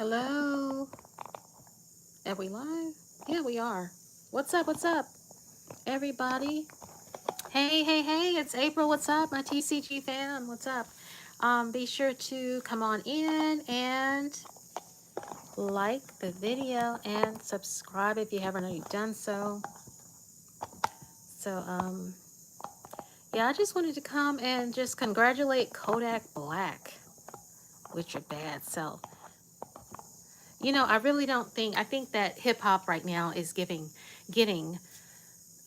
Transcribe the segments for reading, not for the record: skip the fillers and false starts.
Hello. Are we live? Yeah, we are. What's up? What's up, everybody? Hey, hey, hey, it's April. What's up, my TCG fam? What's up? Be sure to come on in and like the video and subscribe if you haven't already done so. So, yeah, I just wanted to come and just congratulate Kodak Black with your bad self. You know, I really don't think, I think that hip hop right now is getting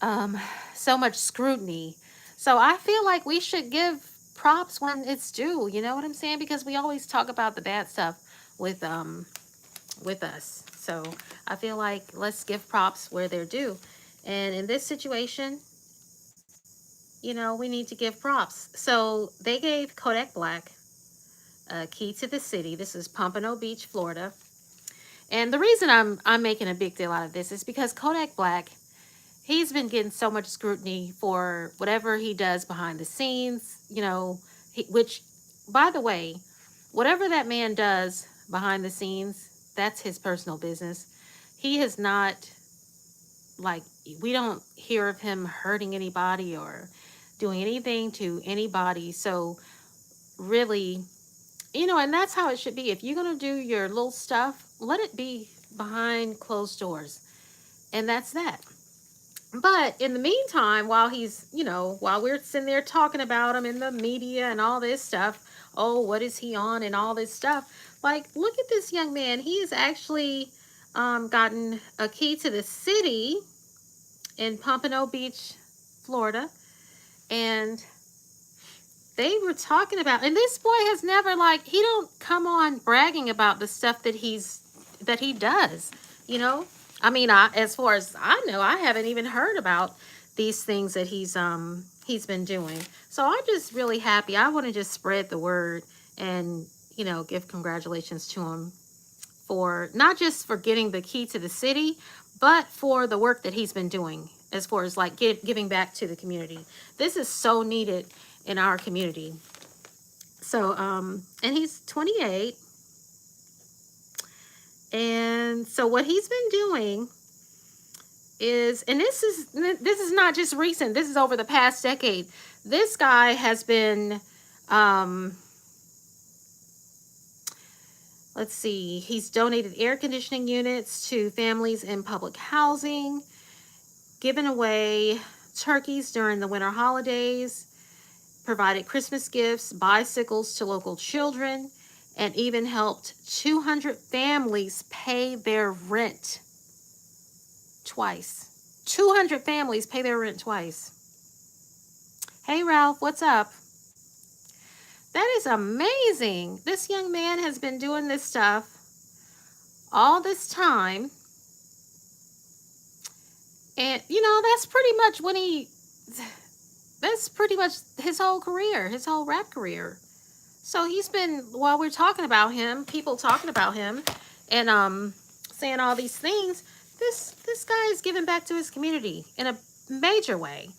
um, so much scrutiny. So I feel like we should give props when it's due. You know what I'm saying? Because we always talk about the bad stuff with with us. So I feel like let's give props where they're due. And in this situation, you know, we need to give props. So they gave Kodak Black a key to the city. This is Pompano Beach, Florida. And the reason I'm making a big deal out of this is because Kodak Black, he's been getting so much scrutiny for whatever he does behind the scenes, you know, which, by the way, whatever that man does behind the scenes, that's his personal business. He has not, like, we don't hear of him hurting anybody or doing anything to anybody. So, really, you know, and that's how it should be. If you're going to do your little stuff, let it be behind closed doors. And that's that. But in the meantime, while he's, you know, while we're sitting there talking about him in the media and all this stuff, oh, what is he on and all this stuff, like, look at this young man. He has actually gotten a key to the city in Pompano Beach, Florida. And they were talking about, and this boy has never, like, he don't come on bragging about the stuff that he does, you know. I mean, as far as I know, I haven't even heard about these things that he's been doing. So I'm just really happy. I want to just spread the word and, you know, give congratulations to him for not just for getting the key to the city, but for the work that he's been doing as far as like giving back to the community. This is so needed in our community. So, and he's 28. And so what he's been doing is, and this is not just recent, this is over the past decade. This guy has been, let's see, he's donated air conditioning units to families in public housing, given away turkeys during the winter holidays, provided Christmas gifts, bicycles to local children, and even helped 200 families pay their rent twice. 200 families pay their rent twice. Hey, Ralph, what's up? That is amazing. This young man has been doing this stuff all this time. And, you know, that's pretty much that's pretty much his whole career, his whole rap career. So he's been, while we're talking about him, people talking about him and saying all these things, this guy is giving back to his community in a major way.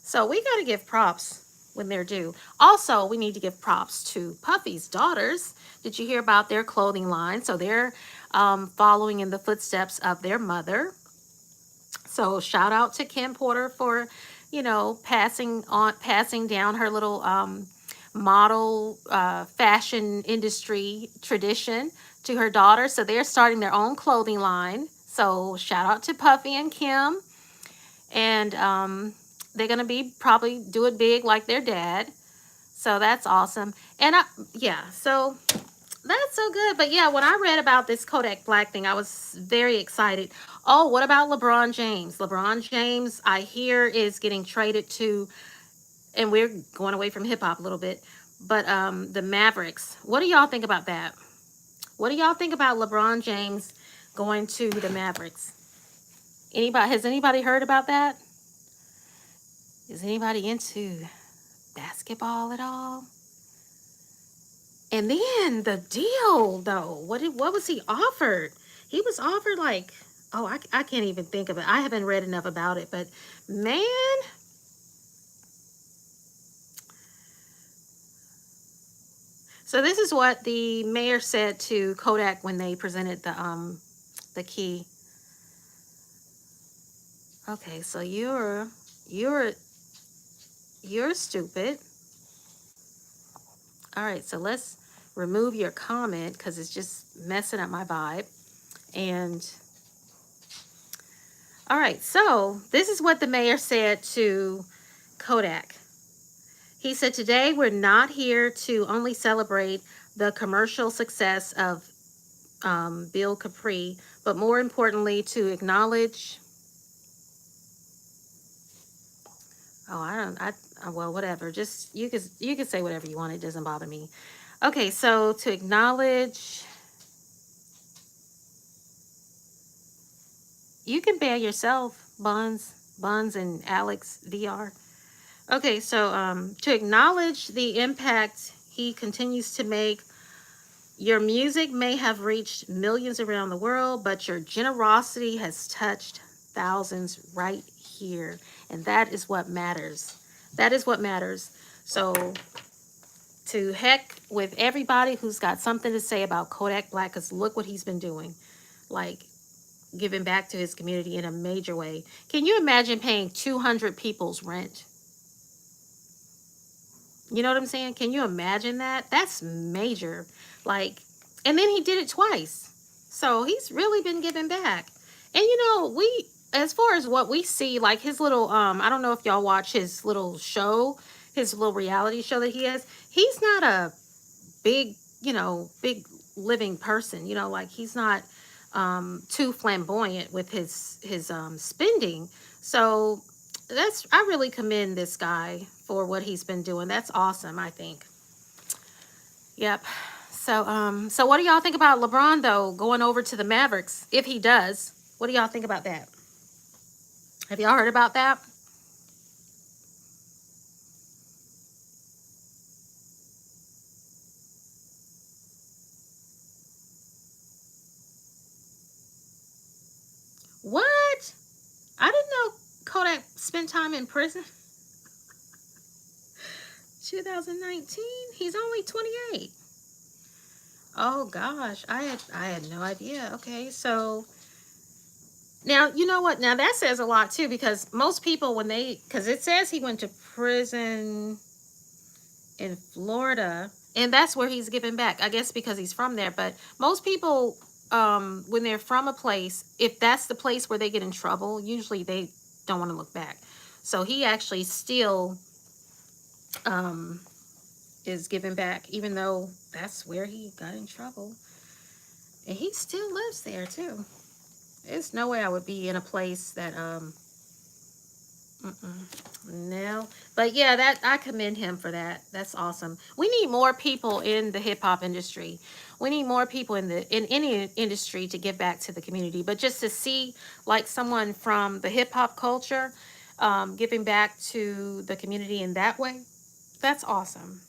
So we got to give props when they're due. Also, we need to give props to Puffy's daughters. Did you hear about their clothing line? So they're following in the footsteps of their mother. So shout out to Kim Porter for, you know, passing down her little model fashion industry tradition to her daughter. So they're starting their own clothing line. So shout out to Puffy and Kim. And they're going to be probably do it big like their dad. So that's awesome. And yeah, so that's so good. But yeah, when I read about this Kodak Black thing, I was very excited. Oh, what about LeBron James? LeBron James, I hear, is getting traded to, and we're going away from hip hop a little bit, but the Mavericks. What do y'all think about that? What do y'all think about LeBron James going to the Mavericks? Has anybody heard about that? Is anybody into basketball at all? And then the deal, though, what was he offered? He was offered like, oh, I can't even think of it. I haven't read enough about it, but man, So this is what the mayor said to Kodak when they presented the key. Okay, so you're you're stupid. All right, so let's remove your comment because it's just messing up my vibe. And all right, so this is what the mayor said to Kodak. He said, today we're not here to only celebrate the commercial success of Bill Capri, but more importantly, to acknowledge. Oh, well, whatever. Just you can say whatever you want. It doesn't bother me. Okay, so to acknowledge, you can ban yourself, Buns and Alex VR. Okay, so to acknowledge the impact he continues to make. Your music may have reached millions around the world, but your generosity has touched thousands right here. And that is what matters. That is what matters. So, to heck with everybody who's got something to say about Kodak Black, because look what he's been doing. Like, giving back to his community in a major way. Can you imagine paying 200 people's rent? You know what I'm saying? Can you imagine that? That's major. Like, and then he did it twice. So he's really been giving back. And as far as what we see, like his little I don't know if y'all watch his little show, his little reality show that he has. He's not a big, big living person, like he's not too flamboyant with his spending. So I really commend this guy for what he's been doing. That's awesome, I think. Yep. So what do y'all think about LeBron though going over to the Mavericks if he does? What do y'all think about that? Have y'all heard about that? What? I didn't know Kodak spent time in prison. 2019. He's only 28. Oh gosh, I had no idea. Okay, so now you know what? Now that says a lot too, because most people because it says he went to prison in Florida, and that's where he's giving back. I guess because he's from there. But most people, when they're from a place, if that's the place where they get in trouble, usually they don't want to look back. So he actually still um, is giving back, even though that's where he got in trouble, and he still lives there too. There's no way I would be in a place that no. But yeah, that I commend him for that. That's awesome. We need more people in the hip hop industry. We need more people in any industry to give back to the community. But just to see like someone from the hip hop culture giving back to the community in that way, that's awesome.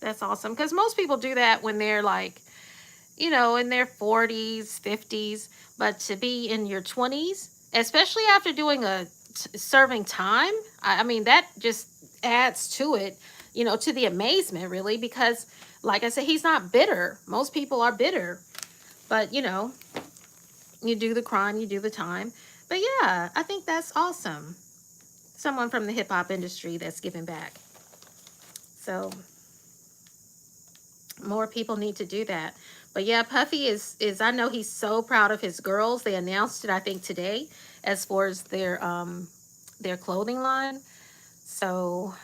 That's awesome. Because most people do that when they're like, in their 40s, 50s, but to be in your 20s, especially after doing serving time, I mean, that just adds to it, to the amazement, really, because, like I said, he's not bitter. Most people are bitter, but, you do the crime, you do the time. But yeah, I think that's awesome. Someone from the hip hop industry that's giving back. So more people need to do that. But yeah, Puffy is I know he's so proud of his girls. They announced it, I think, today as far as their clothing line. So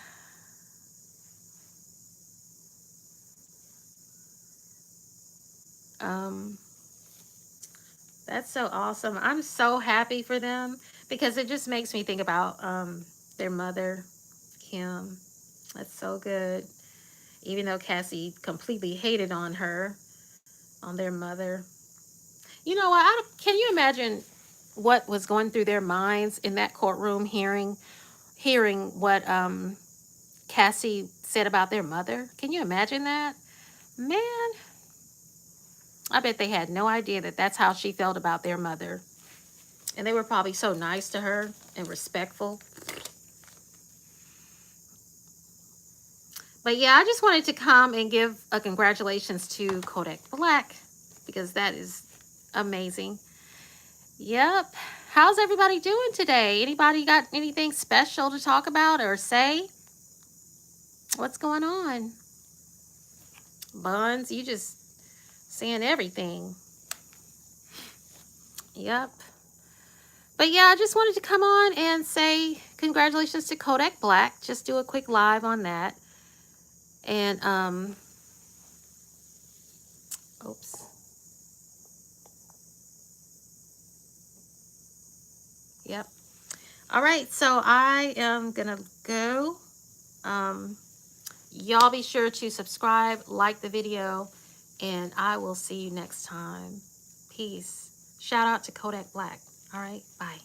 um that's so awesome. I'm so happy for them because it just makes me think about their mother, Kim. That's so good. Even though Cassie completely hated on their mother. You know what? Can you imagine what was going through their minds in that courtroom hearing what Cassie said about their mother? Can you imagine that? Man, I bet they had no idea that that's how she felt about their mother. And they were probably so nice to her and respectful. But yeah, I just wanted to come and give a congratulations to Kodak Black because that is amazing. Yep. How's everybody doing today? Anybody got anything special to talk about or say? What's going on? Buns, you just saying everything. Yep. But yeah, I just wanted to come on and say congratulations to Kodak Black. Just do a quick live on that. And oops. Yep. All right, so I am gonna go. Y'all be sure to subscribe, like the video, and I will see you next time. Peace. Shout out to Kodak Black. All right, bye.